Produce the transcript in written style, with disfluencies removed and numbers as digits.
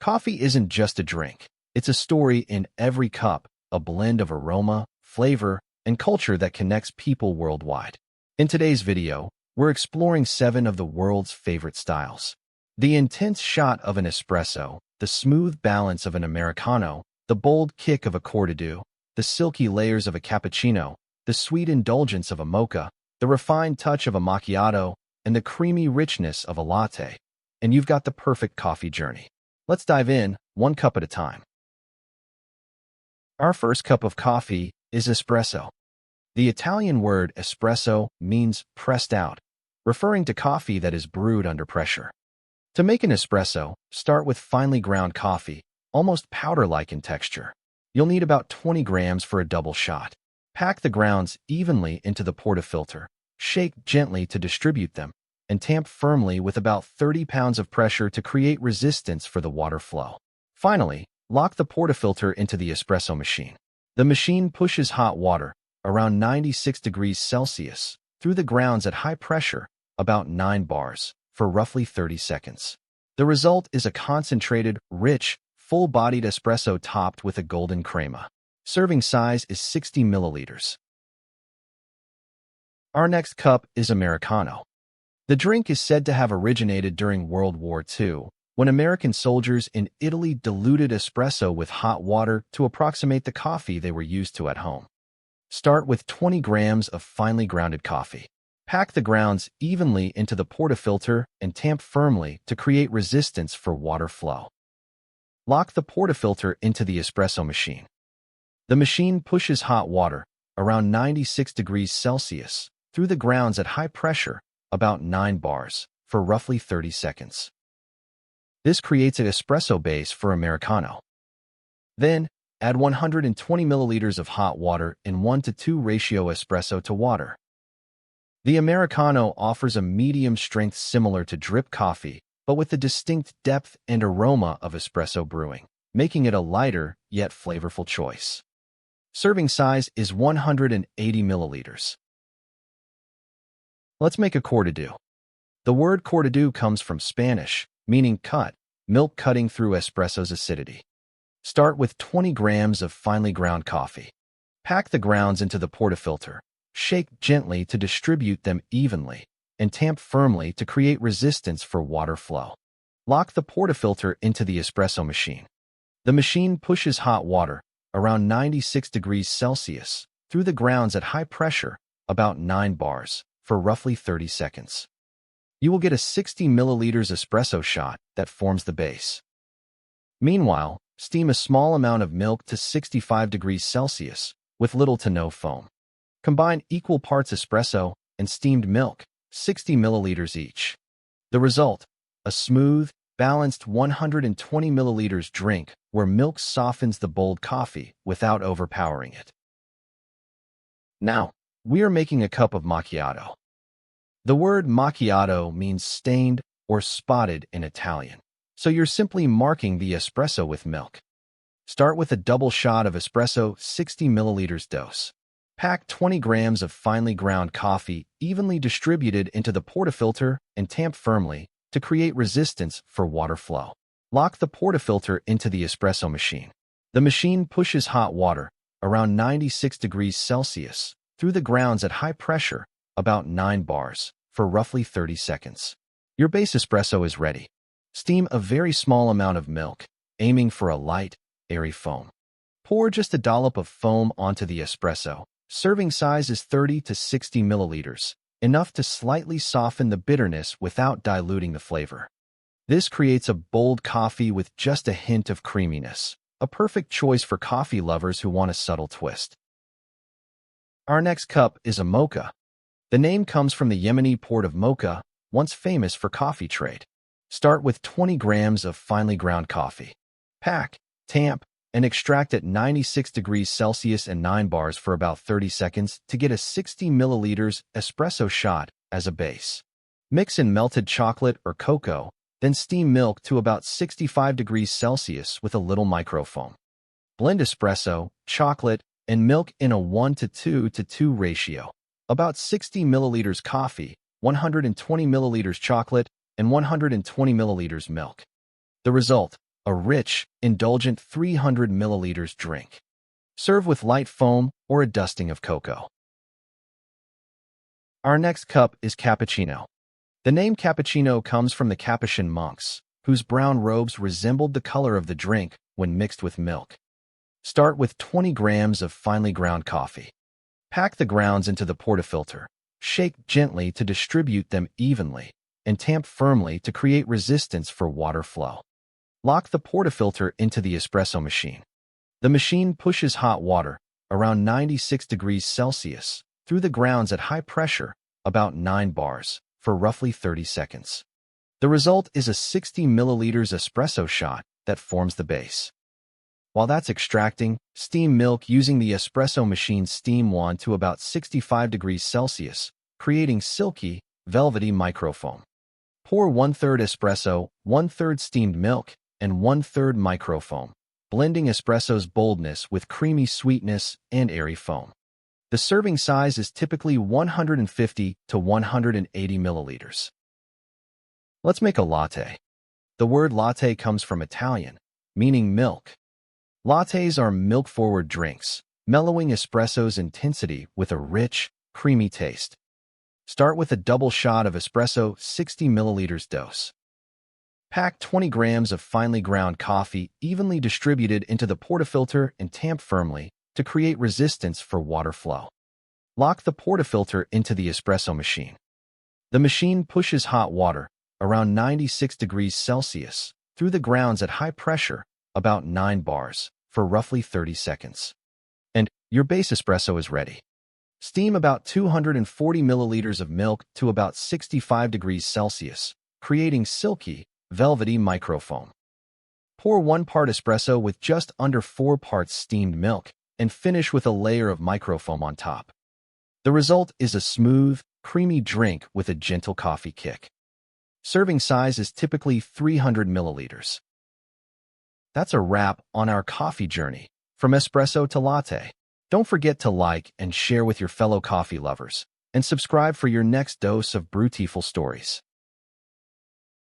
Coffee isn't just a drink. It's a story in every cup, a blend of aroma, flavor, and culture that connects people worldwide. In today's video, we're exploring 7 of the world's favorite styles. The intense shot of an espresso, the smooth balance of an Americano, the bold kick of a Cortado, the silky layers of a cappuccino, the sweet indulgence of a mocha, the refined touch of a macchiato, and the creamy richness of a latte. And you've got the perfect coffee journey. Let's dive in, one cup at a time. Our first cup of coffee is espresso. The Italian word espresso means pressed out, referring to coffee that is brewed under pressure. To make an espresso, start with finely ground coffee, almost powder-like in texture. You'll need about 20 grams for a double shot. Pack the grounds evenly into the portafilter, shake gently to distribute them, and tamp firmly with about 30 pounds of pressure to create resistance for the water flow. Finally, lock the portafilter into the espresso machine. The machine pushes hot water, around 96 degrees Celsius, through the grounds at high pressure, about 9 bars, for roughly 30 seconds. The result is a concentrated, rich, full-bodied espresso topped with a golden crema. Serving size is 60 milliliters. Our next cup is Americano. The drink is said to have originated during World War II, when American soldiers in Italy diluted espresso with hot water to approximate the coffee they were used to at home. Start with 20 grams of finely grounded coffee. Pack the grounds evenly into the portafilter and tamp firmly to create resistance for water flow. Lock the portafilter into the espresso machine. The machine pushes hot water, around 96 degrees Celsius, through the grounds at high pressure, about 9 bars, for roughly 30 seconds. This creates an espresso base for Americano. Then, add 120 milliliters of hot water in 1:2 ratio espresso to water. The Americano offers a medium strength similar to drip coffee, but with the distinct depth and aroma of espresso brewing, making it a lighter yet flavorful choice. Serving size is 180 milliliters. Let's make a Cortado. The word Cortado comes from Spanish, meaning cut, milk cutting through espresso's acidity. Start with 20 grams of finely ground coffee. Pack the grounds into the portafilter, shake gently to distribute them evenly, and tamp firmly to create resistance for water flow. Lock the portafilter into the espresso machine. The machine pushes hot water, around 96 degrees Celsius, through the grounds at high pressure, about 9 bars, for roughly 30 seconds. You will get a 60 milliliters espresso shot that forms the base. Meanwhile, steam a small amount of milk to 65 degrees Celsius, with little to no foam. Combine equal parts espresso and steamed milk, 60 milliliters each. The result, a smooth, balanced 120 milliliters drink where milk softens the bold coffee without overpowering it. Now, we are making a cup of macchiato. The word macchiato means stained or spotted in Italian, so you're simply marking the espresso with milk. Start with a double shot of espresso, 60 milliliters dose. Pack 20 grams of finely ground coffee evenly distributed into the portafilter and tamp firmly to create resistance for water flow. Lock the portafilter into the espresso machine. The machine pushes hot water, around 96 degrees Celsius, through the grounds at high pressure, about 9 bars, for roughly 30 seconds. Your base espresso is ready. Steam a very small amount of milk, aiming for a light, airy foam. Pour just a dollop of foam onto the espresso. Serving size is 30 to 60 milliliters, enough to slightly soften the bitterness without diluting the flavor. This creates a bold coffee with just a hint of creaminess, a perfect choice for coffee lovers who want a subtle twist. Our next cup is a mocha. The name comes from the Yemeni port of Mocha, once famous for coffee trade. Start with 20 grams of finely ground coffee. Pack, tamp, and extract at 96 degrees Celsius and 9 bars for about 30 seconds to get a 60 milliliters espresso shot as a base. Mix in melted chocolate or cocoa, then steam milk to about 65 degrees Celsius with a little microfoam. Blend espresso, chocolate, and milk in a 1:2 ratio. About 60 milliliters coffee, 120 milliliters chocolate, and 120 milliliters milk. The result, a rich, indulgent 300 milliliters drink. Serve with light foam or a dusting of cocoa. Our next cup is cappuccino. The name cappuccino comes from the Capuchin monks, whose brown robes resembled the color of the drink when mixed with milk. Start with 20 grams of finely ground coffee. Pack the grounds into the portafilter. Shake gently to distribute them evenly, and tamp firmly to create resistance for water flow. Lock the portafilter into the espresso machine. The machine pushes hot water, around 96 degrees Celsius, through the grounds at high pressure, about 9 bars, for roughly 30 seconds. The result is a 60 milliliters espresso shot that forms the base. While that's extracting, steam milk using the espresso machine's steam wand to about 65 degrees Celsius, creating silky, velvety microfoam. Pour 1/3 espresso, 1/3 steamed milk, and 1/3 microfoam, blending espresso's boldness with creamy sweetness and airy foam. The serving size is typically 150 to 180 milliliters. Let's make a latte. The word latte comes from Italian, meaning milk. Lattes are milk-forward drinks, mellowing espresso's intensity with a rich, creamy taste. Start with a double shot of espresso 60 milliliters dose. Pack 20 grams of finely ground coffee evenly distributed into the portafilter and tamp firmly to create resistance for water flow. Lock the portafilter into the espresso machine. The machine pushes hot water, around 96 degrees Celsius, through the grounds at high pressure, about 9 bars, for roughly 30 seconds. And your base espresso is ready. Steam about 240 milliliters of milk to about 65 degrees Celsius, creating silky, velvety microfoam. Pour 1 part espresso with just under 4 parts steamed milk, and finish with a layer of microfoam on top. The result is a smooth, creamy drink with a gentle coffee kick. Serving size is typically 300 milliliters. That's a wrap on our coffee journey, from espresso to latte. Don't forget to like and share with your fellow coffee lovers, and subscribe for your next dose of beautiful stories.